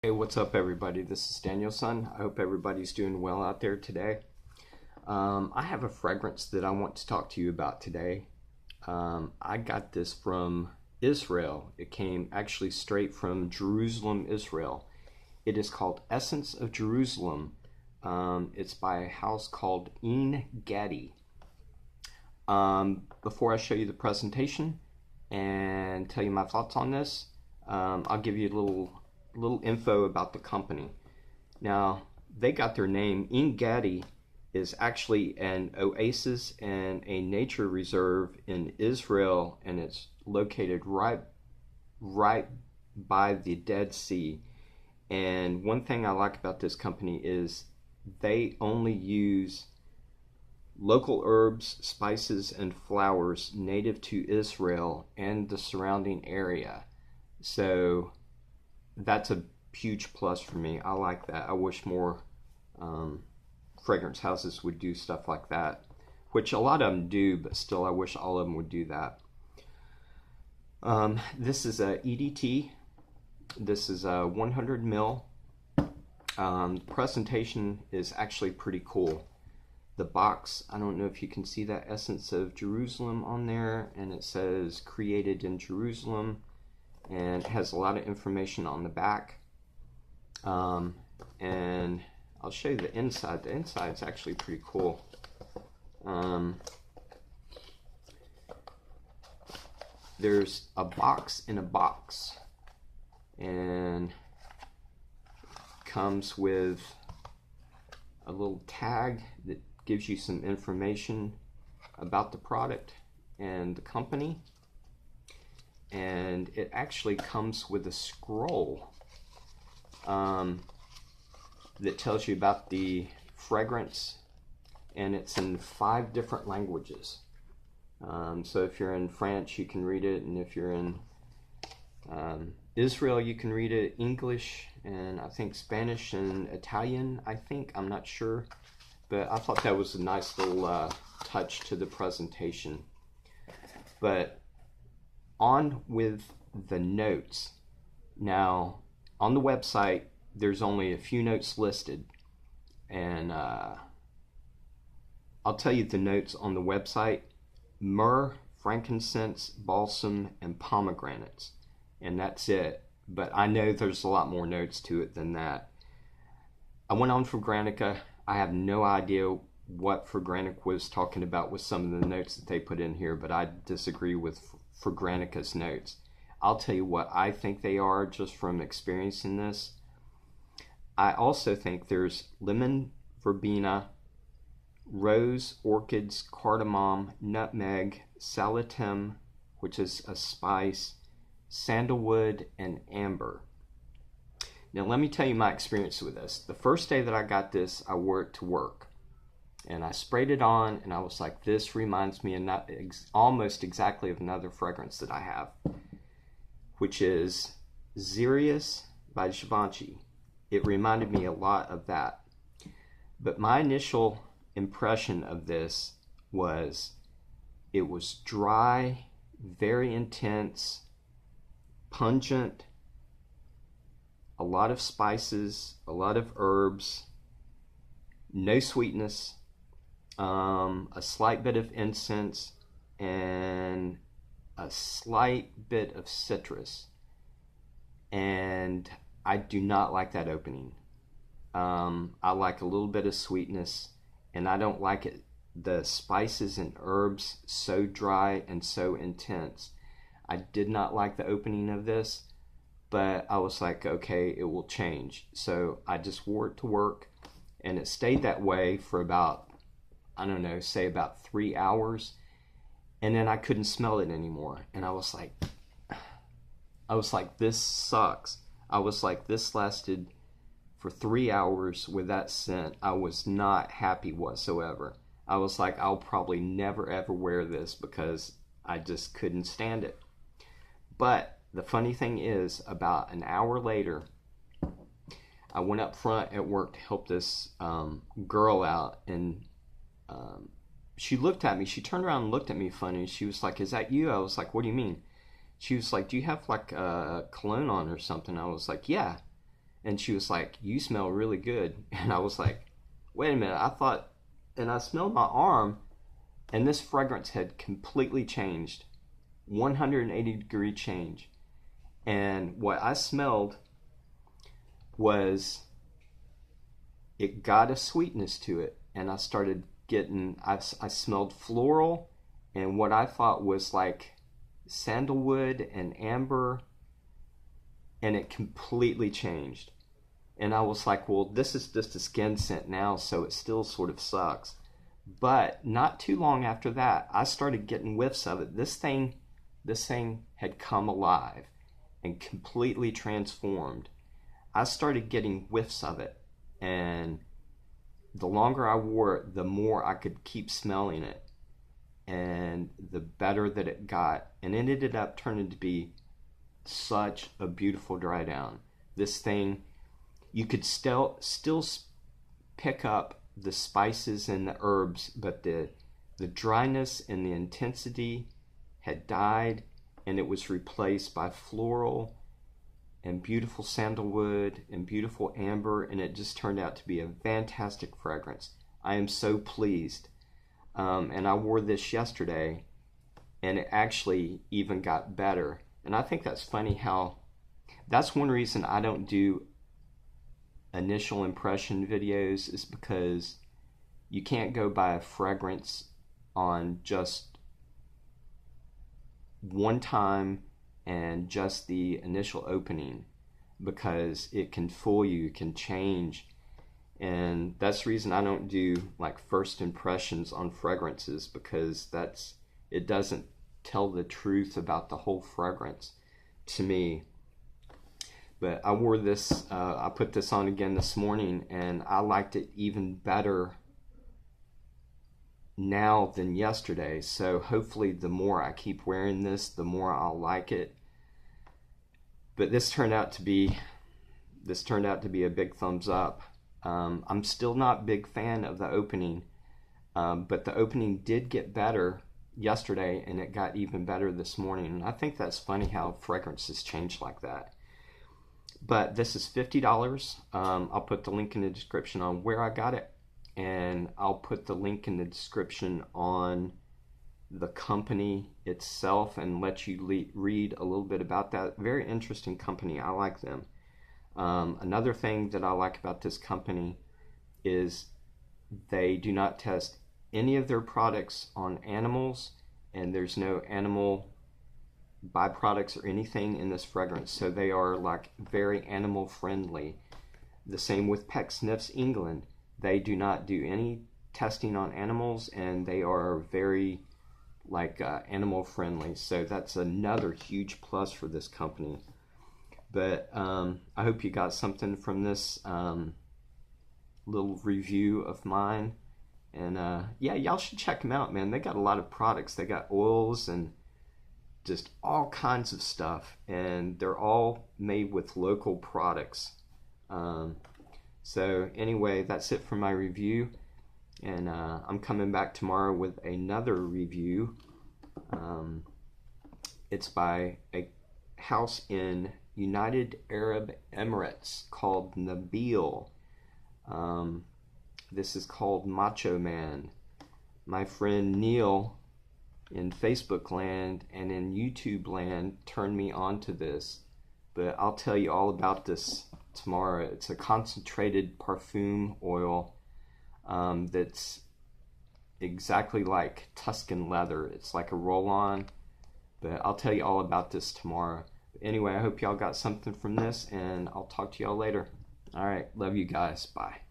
Hey, what's up, everybody? This is Daniel's son. I hope everybody's doing well out there today. I have a fragrance that I want to talk to you about today. I got this from Israel. It came actually straight from Jerusalem, Israel. It is called Essence of Jerusalem. It's by a house called Ein Gedi. Before I show you the presentation and tell you my thoughts on this, I'll give you a little info about the company. Now, they got their name. Ein Gedi is actually an oasis and a nature reserve in Israel, and it's located right by the Dead Sea. And one thing I like about this company is they only use local herbs, spices, and flowers native to Israel and the surrounding area. So that's a huge plus for me. I like that. I wish more fragrance houses would do stuff like that, which a lot of them do, but still I wish all of them would do that. This is a EDT. This is a 100 mil. The presentation is actually pretty cool. The box, I don't know if you can see that Essence of Jerusalem on there, and it says created in Jerusalem, and it has a lot of information on the back. And I'll show you the inside. The inside's actually pretty cool. There's a box in a box, and comes with a little tag that gives you some information about the product and the company. And it actually comes with a scroll that tells you about the fragrance, and it's in 5 different languages. So if you're in France, you can read it, and if you're in Israel, you can read it. English, and I think Spanish and Italian, I'm not sure, but I thought that was a nice little touch to the presentation. But on with the notes. Now, on the website, there's only a few notes listed, and I'll tell you the notes on the website: myrrh, frankincense, balsam, and pomegranates, and that's it. But I know there's a lot more notes to it than that. I went on Fragrantica. I have no idea what Fragrantica was talking about with some of the notes that they put in here, but I disagree with Fragrantica's notes. I'll tell you what I think they are just from experiencing this. I also think there's lemon, verbena, rose, orchids, cardamom, nutmeg, salatim, which is a spice, sandalwood, and amber. Now let me tell you my experience with this. The first day that I got this, I wore it to work, and I sprayed it on, and I was like, this reminds me almost exactly of another fragrance that I have, which is Xerius by Givenchy. It reminded me a lot of that. But my initial impression of this was it was dry, very intense, pungent, a lot of spices, a lot of herbs, no sweetness, a slight bit of incense, and a slight bit of citrus. And I do not like that opening. I like a little bit of sweetness, and I don't like the spices and herbs so dry and so intense. I did not like the opening of this, but I was like, okay, it will change. So I just wore it to work, and it stayed that way for about, I don't know, say about 3 hours. And then I couldn't smell it anymore. And I was like, this sucks. I was like, this lasted for 3 hours with that scent. I was not happy whatsoever. I was like, I'll probably never ever wear this because I just couldn't stand it. But the funny thing is, about an hour later, I went up front at work to help this girl out, and she looked at me. She turned around and looked at me funny. She was like, is that you? I was like, what do you mean? She was like, do you have like a cologne on or something? I was like, yeah. And she was like, you smell really good. And I was like, wait a minute, I thought, and I smelled my arm, and this fragrance had completely changed, 180-degree change. And what I smelled was, it got a sweetness to it, and I started getting, I smelled floral, and what I thought was like sandalwood and amber, and it completely changed. And I was like, well, this is just a skin scent now, so it still sort of sucks. But not too long after that, I started getting whiffs of it. This thing had come alive and completely transformed. I started getting whiffs of it, and the longer I wore it, the more I could keep smelling it, and the better that it got. And it ended up turning to be such a beautiful dry down. This thing, you could still pick up the spices and the herbs, but the dryness and the intensity had died, and it was replaced by floral and beautiful sandalwood and beautiful amber, and it just turned out to be a fantastic fragrance. I am so pleased. And I wore this yesterday, and it actually even got better. And I think that's funny how, that's one reason I don't do initial impression videos, is because you can't go by a fragrance on just one time and just the initial opening, because it can fool you, it can change. And that's the reason I don't do like first impressions on fragrances, because it doesn't tell the truth about the whole fragrance to me. But I wore this, I put this on again this morning, and I liked it even better now than yesterday. So hopefully the more I keep wearing this, the more I'll like it. But this turned out to be a big thumbs up. I'm still not a big fan of the opening, but the opening did get better yesterday, and it got even better this morning. And I think that's funny how fragrances change like that. But this is $50. I'll put the link in the description on where I got it, and I'll put the link in the description on the company itself and let you read a little bit about that. Very interesting company. I like them. Another thing that I like about this company is they do not test any of their products on animals, and there's no animal byproducts or anything in this fragrance, so they are like very animal friendly. The same with Peck Sniffs England. They do not do any testing on animals, and they are very like animal friendly, so that's another huge plus for this company. But I hope you got something from this little review of mine. And yeah, y'all should check them out, man. They got a lot of products. They got oils and just all kinds of stuff, and they're all made with local products. So anyway, that's it for my review, and I'm coming back tomorrow with another review. It's by a house in United Arab Emirates called Nabil. This is called Macho Man. My friend Neil in Facebook land and in YouTube land turned me on to this, but I'll tell you all about this tomorrow. It's a concentrated parfum oil that's exactly like Tuscan leather. It's like a roll-on, but I'll tell you all about this tomorrow. Anyway, I hope y'all got something from this, and I'll talk to y'all later. All right, love you guys. Bye.